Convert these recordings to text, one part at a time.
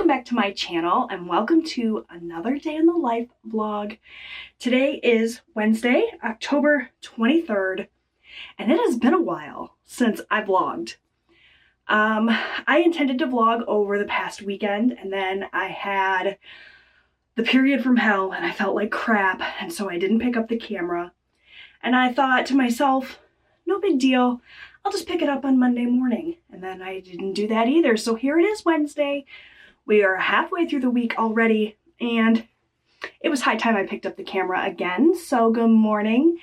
back to my channel and welcome to another day in the life vlog. Today is Wednesday, October 23rd, and it has been a while since I vlogged. I intended to vlog over the past weekend, and then I had the period from hell and I felt like crap, and so I didn't pick up the camera. And I thought to myself, no big deal, I'll just pick it up on Monday morning. And then I didn't do that either. So here it is, Wednesday. We are halfway through the week already, and it was high time I picked up the camera again. So good morning.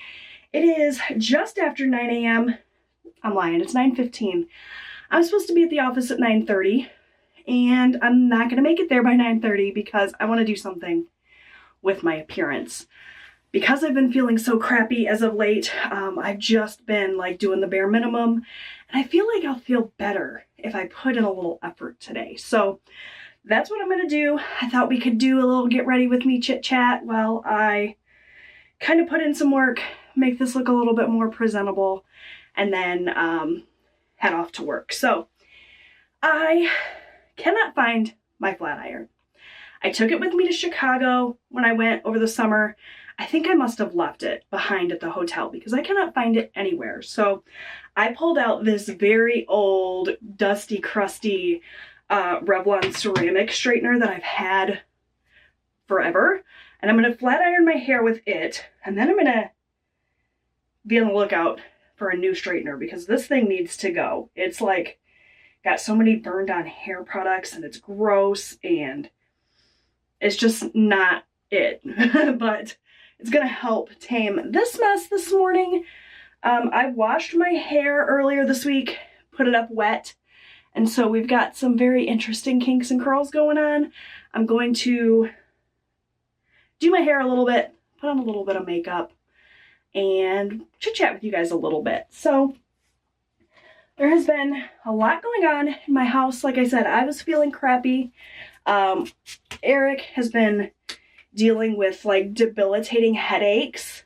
It is just after 9 a.m. I'm lying, it's 9:15. I'm supposed to be at the office at 9:30, and I'm not going to make it there by 9:30 because I want to do something with my appearance. Because I've been feeling so crappy as of late, I've just been like doing the bare minimum, and I feel like I'll feel better if I put in a little effort today. So that's what I'm going to do. I thought we could do a little get ready with me chit chat while I kind of put in some work, make this look a little bit more presentable, and then head off to work. So I cannot find my flat iron. I took it with me to Chicago when I went over the summer. I think I must have left it behind at the hotel because I cannot find it anywhere. So I pulled out this very old, dusty, crusty Revlon ceramic straightener that I've had forever. And I'm going to flat iron my hair with it. And then I'm going to be on the lookout for a new straightener because this thing needs to go. It's like got so many burned on hair products and it's gross and it's just not it. But it's going to help tame this mess this morning. I washed my hair earlier this week, put it up wet, and so we've got some very interesting kinks and curls going on. I'm going to do my hair a little bit, put on a little bit of makeup, and chit-chat with you guys a little bit. So there has been a lot going on in my house. Like I said, I was feeling crappy. Eric has been dealing with like debilitating headaches.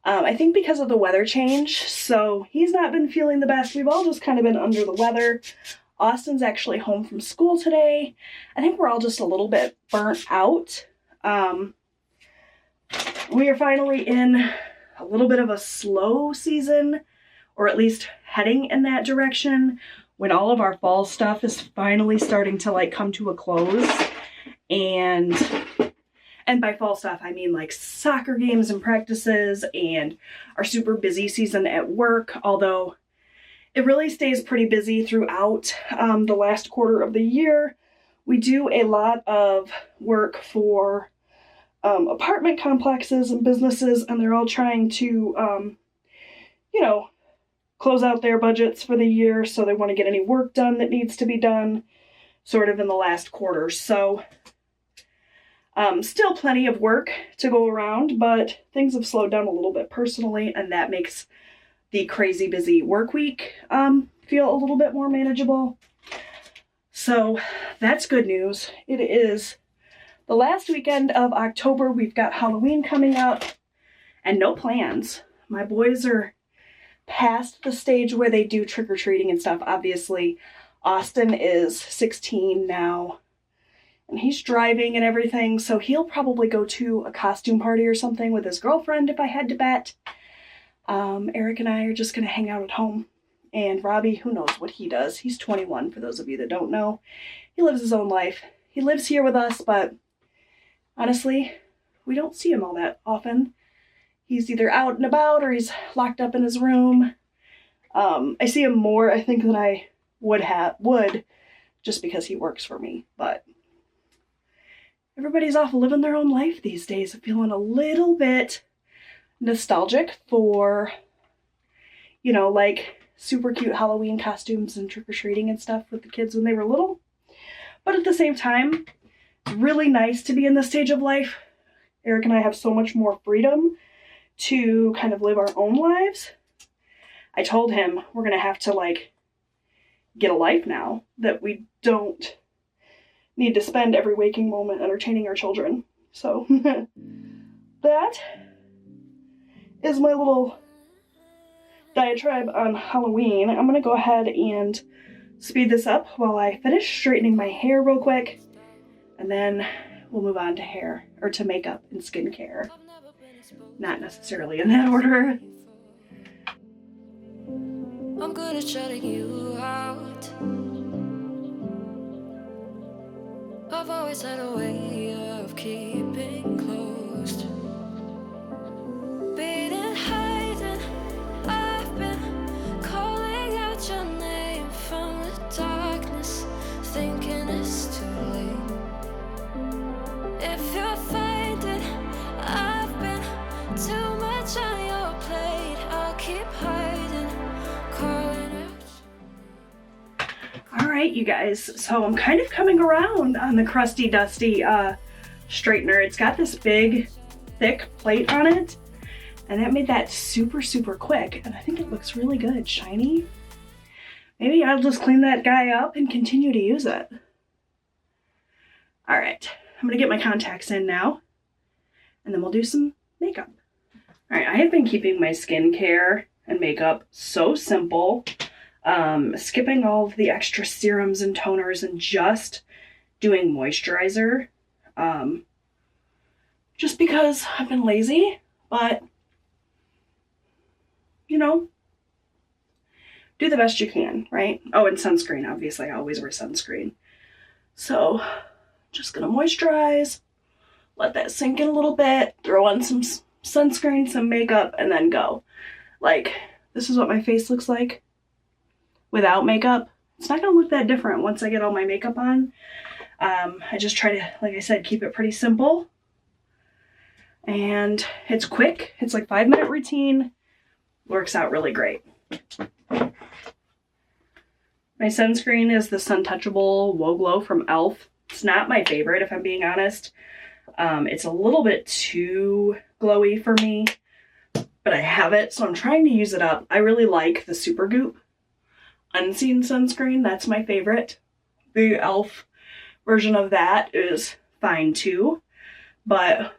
I think because of the weather change, so he's not been feeling the best. We've all just kind of been under the weather. Austin's actually home from school today. I think we're all just a little bit burnt out. We are finally in a little bit of a slow season, or at least heading in that direction, when all of our fall stuff is finally starting to like come to a close. And by fall stuff, I mean like soccer games and practices and our super busy season at work, although it really stays pretty busy throughout the last quarter of the year. We do a lot of work for apartment complexes and businesses, and they're all trying to, close out their budgets for the year, so they want to get any work done that needs to be done sort of in the last quarter. So still plenty of work to go around, but things have slowed down a little bit personally, and that makes the crazy busy work week feel a little bit more manageable. So that's good news. It is the last weekend of October. We've got Halloween coming up and no plans. My boys are past the stage where they do trick-or-treating and stuff. Obviously, Austin is 16 now, and he's driving and everything, so he'll probably go to a costume party or something with his girlfriend if I had to bet. Eric and I are just going to hang out at home. And Robbie, who knows what he does. He's 21, for those of you that don't know. He lives his own life. He lives here with us, but honestly, we don't see him all that often. He's either out and about or he's locked up in his room. I see him more, I think, than I would just because he works for me, but everybody's off living their own life these days. I'm feeling a little bit nostalgic for, like super cute Halloween costumes and trick-or-treating and stuff with the kids when they were little. But at the same time, it's really nice to be in this stage of life. Eric and I have so much more freedom to kind of live our own lives. I told him we're going to have to like get a life now, that we don't need to spend every waking moment entertaining our children. So that is my little diatribe on Halloween. I'm going to go ahead and speed this up while I finish straightening my hair real quick And then we'll move on to hair, or to makeup and skincare. Not necessarily in that order. I'm good at shutting you out. I've always had a way of keeping close. Being hiding, I've been calling out your name from the darkness, thinking it's too late. If you're finding I've been too much on your plate, I'll keep hiding, calling out. All right, you guys, so I'm kind of coming around on the crusty dusty straightener. It's got this big thick plate on it, and that made that super quick, and I think it looks really good, shiny. Maybe I'll just clean that guy up and continue to use it. All right, I'm gonna get my contacts in now, and then we'll do some makeup. All right, I have been keeping my skincare and makeup so simple, skipping all of the extra serums and toners and just doing moisturizer, just because I've been lazy, but you know, do the best you can, right? Oh, and sunscreen, obviously I always wear sunscreen. So just gonna moisturize, let that sink in a little bit, throw on some sunscreen, some makeup, and then go. Like, this is what my face looks like without makeup. It's not gonna look that different once I get all my makeup on. I just try to, like I said, keep it pretty simple. And it's quick. It's like 5-minute routine. Works out really great. My sunscreen is the Sun Touchable Whoa Glow from e.l.f. It's not my favorite, if I'm being honest. It's a little bit too glowy for me, but I have it, so I'm trying to use it up. I really like the Supergoop Unseen sunscreen. That's my favorite. The e.l.f. version of that is fine too, but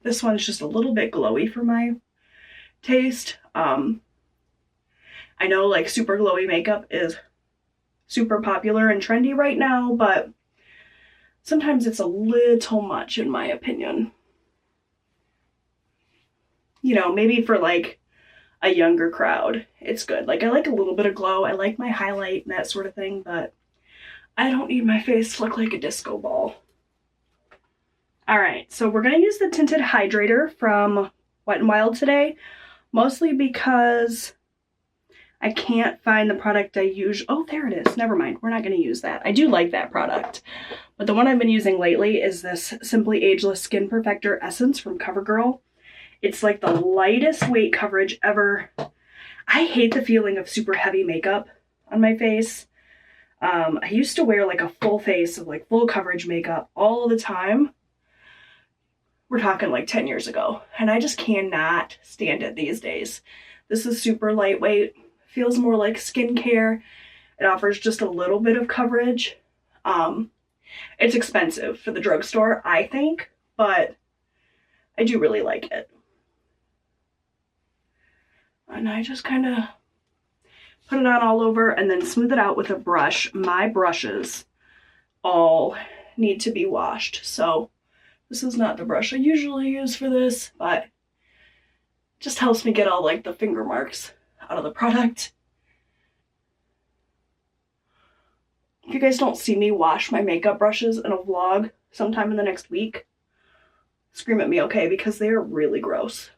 this one's just a little bit glowy for my taste. I know like super glowy makeup is super popular and trendy right now, but sometimes it's a little much in my opinion. You know, maybe for like a younger crowd, it's good. Like I like a little bit of glow. I like my highlight and that sort of thing, but I don't need my face to look like a disco ball. All right, so we're gonna use the tinted hydrator from Wet n Wild today, mostly because I can't find the product I use. Oh, there it is. Never mind. We're not going to use that. I do like that product. But the one I've been using lately is this Simply Ageless Skin Perfector Essence from CoverGirl. It's like the lightest weight coverage ever. I hate the feeling of super heavy makeup on my face. I used to wear like a full face of like full coverage makeup all the time. We're talking like 10 years ago. And I just cannot stand it these days. This is super lightweight. Feels more like skincare. It offers just a little bit of coverage. It's expensive for the drugstore, I think, but I do really like it. And I just kind of put it on all over and then smooth it out with a brush. My brushes all need to be washed, so this is not the brush I usually use for this, but it just helps me get all like the finger marks out of the product. If you guys don't see me wash my makeup brushes in a vlog sometime in the next week, scream at me, okay? Because they are really gross.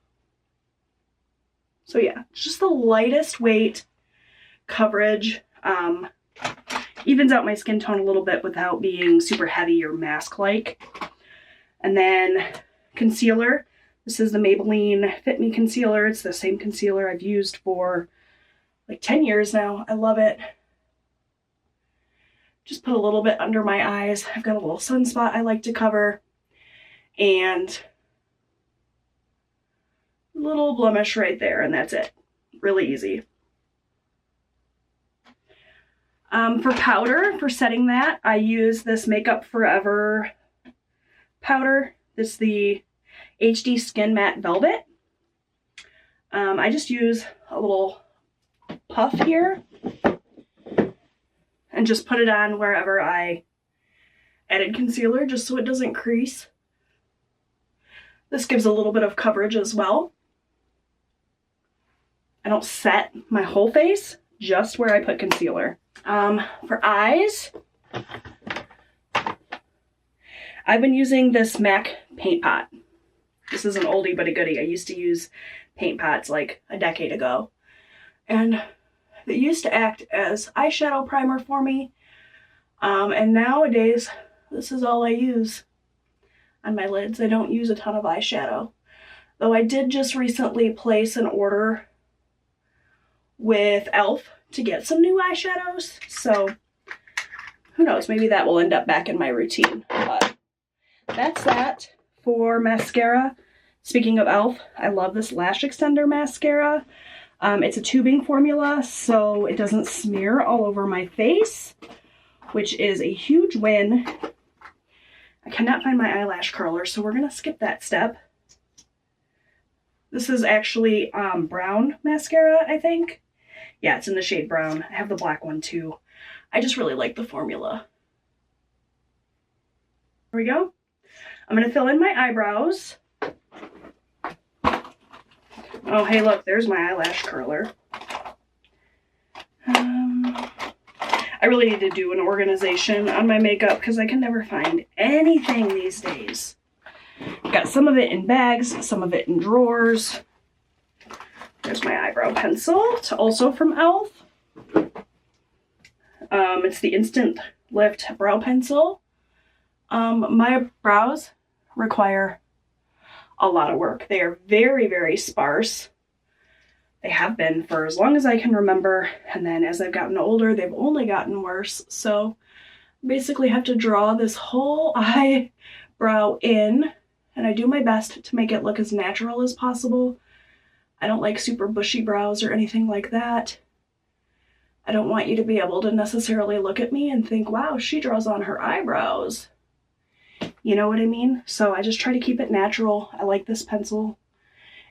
So yeah, just the lightest weight coverage. Evens out my skin tone a little bit without being super heavy or mask-like. And then concealer. This is the Maybelline Fit Me Concealer. It's the same concealer I've used for like 10 years now. I love it. Just put a little bit under my eyes. I've got a little sunspot I like to cover. And a little blemish right there, and that's it. Really easy. For powder, for setting that, I use this Makeup Forever powder. This is the HD Skin Matte Velvet. I just use a little puff here and just put it on wherever I added concealer just so it doesn't crease. This gives a little bit of coverage as well. I don't set my whole face, just where I put concealer. For eyes, I've been using this MAC paint pot. This is an oldie but a goodie. I used to use paint pots like a decade ago. And they used to act as eyeshadow primer for me. And nowadays, this is all I use on my lids. I don't use a ton of eyeshadow. Though I did just recently place an order with e.l.f. to get some new eyeshadows. So who knows, maybe that will end up back in my routine. But that's that for mascara. Speaking of e.l.f., I love this lash extender mascara. It's a tubing formula, so it doesn't smear all over my face, which is a huge win. I cannot find my eyelash curler, so we're gonna skip that step. This is actually brown mascara, I think. Yeah, it's in the shade brown. I have the black one too. I just really like the formula. Here we go. I'm gonna fill in my eyebrows. Oh, hey, look, there's my eyelash curler. I really need to do an organization on my makeup because I can never find anything these days. Got some of it in bags, some of it in drawers. There's my eyebrow pencil, it's also from e.l.f. It's the Instant Lift Brow Pencil. My brows require a lot of work. They are very, very sparse. They have been for as long as I can remember, and then as I've gotten older, they've only gotten worse. So basically have to draw this whole eyebrow in, and I do my best to make it look as natural as possible. I don't like super bushy brows or anything like that. I don't want you to be able to necessarily look at me and think, wow, she draws on her eyebrows. You know what I mean? So I just try to keep it natural. I like this pencil.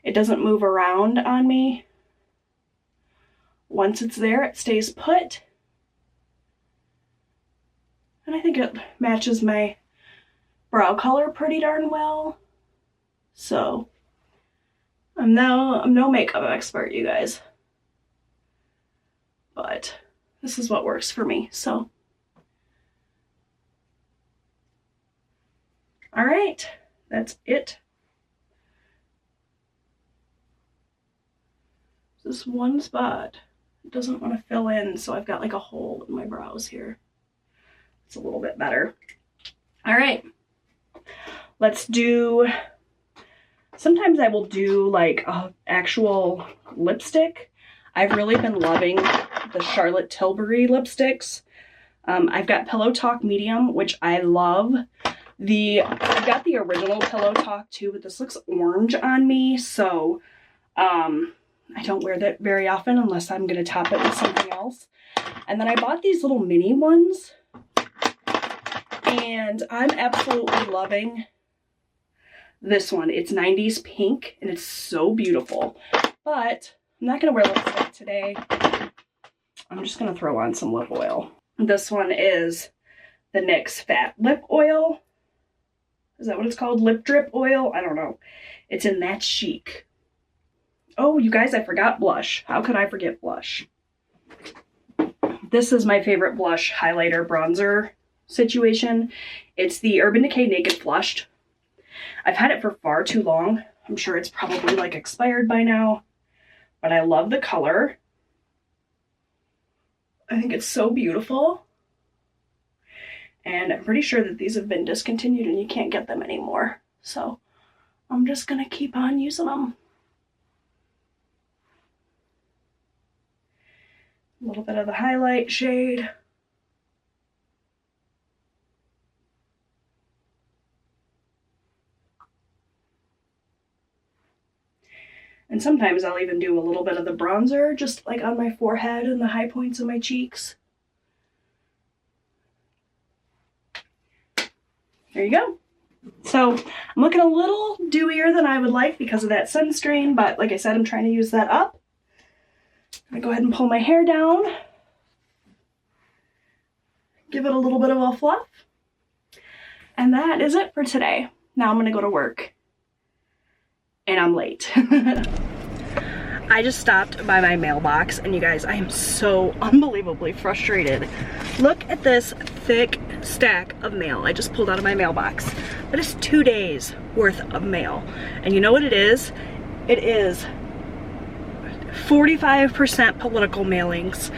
It doesn't move around on me. Once it's there, it stays put. And I think it matches my brow color pretty darn well. So I'm no makeup expert, you guys. But this is what works for me, so. All right, that's it. This one spot doesn't want to fill in, so I've got like a hole in my brows here. It's a little bit better. All right, let's do, sometimes I will do like a actual lipstick. I've really been loving the Charlotte Tilbury lipsticks. I've got Pillow Talk Medium, which I love. I've got the original Pillow Talk too, but this looks orange on me, so I don't wear that very often unless I'm going to top it with something else. And then I bought these little mini ones, and I'm absolutely loving this one. It's 90s pink, and it's so beautiful. But I'm not going to wear lipstick today. I'm just going to throw on some lip oil. This one is the NYX Fat Lip Oil. Is that what it's called? Lip Drip Oil? I don't know. It's in That Chic. Oh, you guys, I forgot blush. How could I forget blush? This is my favorite blush highlighter bronzer situation. It's the Urban Decay Naked Flushed. I've had it for far too long. I'm sure it's probably like expired by now, but I love the color. I think it's so beautiful. And I'm pretty sure that these have been discontinued and you can't get them anymore. So I'm just gonna keep on using them. A little bit of the highlight shade. And sometimes I'll even do a little bit of the bronzer, just like on my forehead and the high points of my cheeks. There you go. So I'm looking a little dewier than I would like because of that sunscreen, but like I said, I'm trying to use that up. I'm gonna go ahead and pull my hair down. Give it a little bit of a fluff. And that is it for today. Now I'm gonna go to work. And I'm late. I just stopped by my mailbox, and you guys, I am so unbelievably frustrated. Look at this thick stack of mail I just pulled out of my mailbox. That is 2 days worth of mail. And you know what it is? It is 45% political mailings.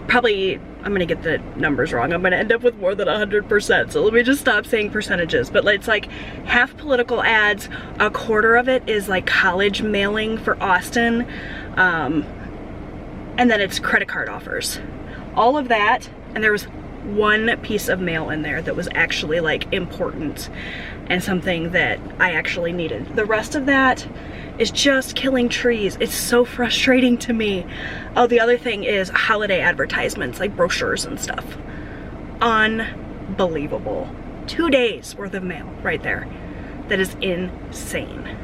Probably, I'm gonna get the numbers wrong. I'm gonna end up with more than 100%. So let me just stop saying percentages. But it's like half political ads, a quarter of it is like college mailing for Austin. And then it's credit card offers. All of that, and there was one piece of mail in there that was actually like important and something that I actually needed. The rest of that is just killing trees. It's so frustrating to me. Oh, the other thing is holiday advertisements, like brochures and stuff. Unbelievable. 2 days worth of mail right there. That is insane.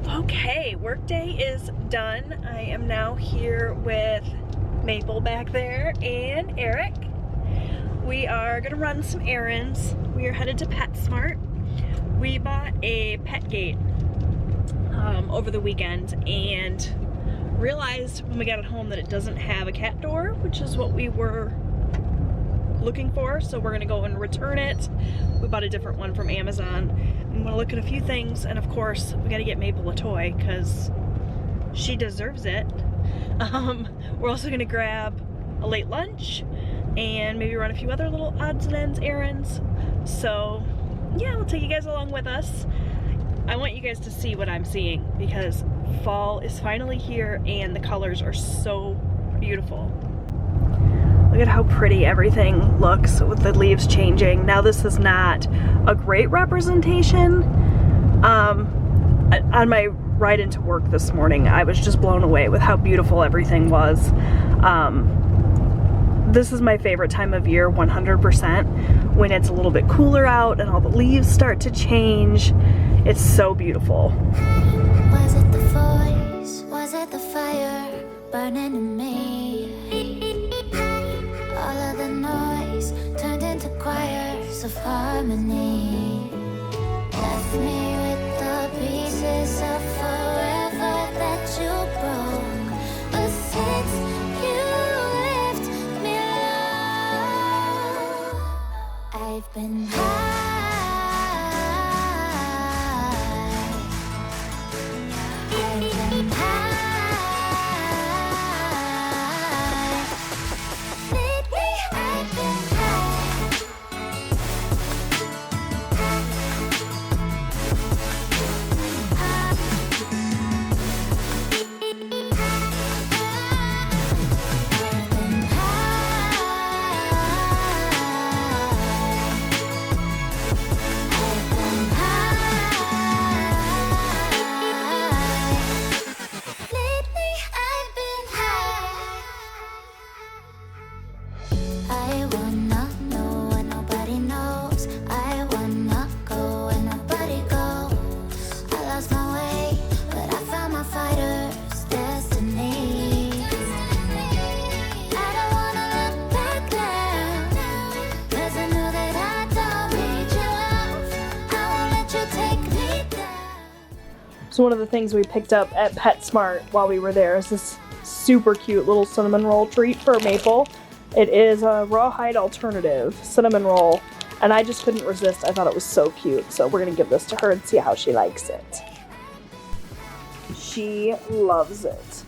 Okay, workday is done. I am now here with Maple back there and Eric. We are gonna run some errands. We are headed to PetSmart. We bought a pet gate over the weekend and realized when we got it home that it doesn't have a cat door, which is what we were looking for. So we're gonna go and return it. We bought a different one from Amazon. I'm gonna look at a few things, and of course we gotta get Maple a toy because she deserves it. We're also gonna grab a late lunch and maybe run a few other little odds and ends errands. So yeah, we'll take you guys along with us. I want you guys to see what I'm seeing because fall is finally here and the colors are so beautiful. Look at how pretty everything looks with the leaves changing. Now this is not a great representation. On my ride into work this morning, I was just blown away with how beautiful everything was. This is my favorite time of year, 100%, when it's a little bit cooler out and all the leaves start to change. It's so beautiful. Was it the voice? Was it the fire burning in me? All of the noise turned into choirs of harmony. Left me with the pieces of forever that you broke. But since you left me low, I've been high. So one of the things we picked up at PetSmart while we were there is this super cute little cinnamon roll treat for Maple. It is a rawhide alternative cinnamon roll, and I just couldn't resist. I thought it was so cute, so we're gonna give this to her and see how she likes it. She loves it.